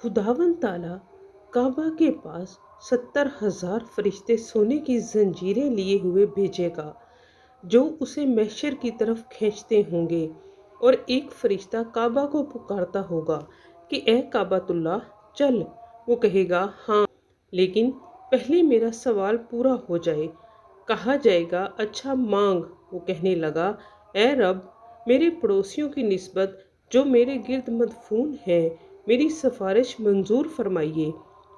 खुदावन ताला काबा के पास 70,000 फरिश्ते सोने की जंजीरें लिए हुए भेजेगा जो उसे महशर की तरफ खींचते होंगे। और एक फरिश्ता काबा को पुकारता होगा कि ए काबातुल्लाह चल। वो कहेगा हाँ, लेकिन पहले मेरा सवाल पूरा हो जाए। कहा जाएगा अच्छा मांग। वो कहने लगा ए रब, मेरे पड़ोसियों की निस्बत जो मेरे गिर्द मदफून है मेरी सिफारिश मंजूर फरमाइए।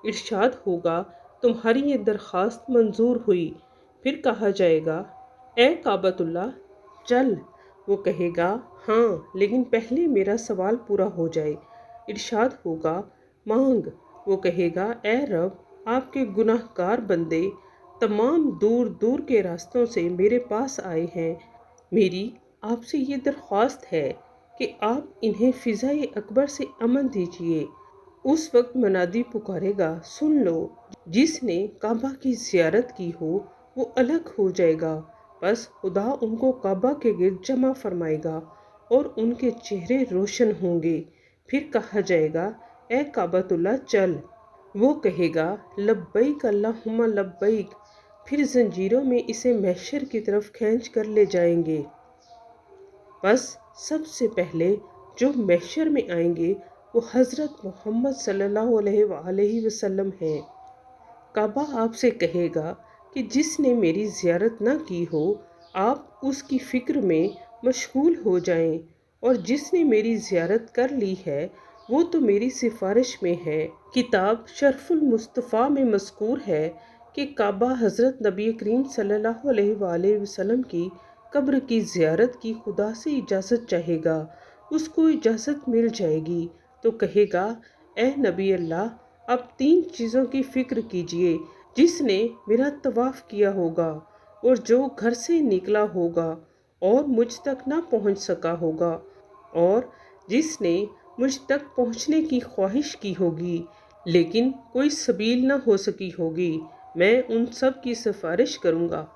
इरशाद होगा तुम्हारी ये दरख्वास्त मंजूर हुई। फिर कहा जाएगा ए काबतुल्लाह चल। वो कहेगा हाँ, लेकिन पहले मेरा सवाल पूरा हो जाए। इरशाद होगा मांग। वो कहेगा ए रब, आपके गुनाहगार बंदे तमाम दूर दूर के रास्तों से मेरे पास आए हैं। मेरी आपसे ये दरख्वास्त है कि आप इन्हें फ़िज़ाए अकबर से अमन दीजिए। उस वक्त मनादी पुकारेगा सुन लो, जिसने काबा की ज़ियारत की हो वो अलग हो जाएगा। बस खुदा उनको काबा के गिर्द जमा फरमाएगा और उनके चेहरे रोशन होंगे। फिर कहा जाएगा ए काबतुल्लाह चल। वो कहेगा लब्बैक अल्लाहुम्मा लब्बैक। फिर जंजीरों में इसे महशर की तरफ खींच कर ले जाएंगे। बस सबसे पहले जो महशर में आएंगे वो हज़रत मोहम्मद सल्लल्लाहु अलैहि वसल्लम हैं। काबा आपसे कहेगा कि जिसने मेरी ज़ियारत ना की हो आप उसकी फ़िक्र में मशगूल हो जाएं, और जिसने मेरी ज़ियारत कर ली है वो तो मेरी सिफारिश में है। किताब शरफुल मुस्तफ़ा में मज़कूर है कि काबा हज़रत नबी करीम सल्लल्लाहु अलैहि वसल्लम की कब्र की ज़ियारत की खुदा से इजाज़त चाहेगा। उसको इजाज़त मिल जाएगी तो कहेगा ए नबी अल्लाह, अब 3 चीज़ों की फ़िक्र कीजिए। जिसने मेरा तवाफ़ किया होगा और जो घर से निकला होगा और मुझ तक ना पहुंच सका होगा, और जिसने मुझ तक पहुंचने की ख्वाहिश की होगी लेकिन कोई सबील ना हो सकी होगी, मैं उन सब की सिफारिश करूँगा।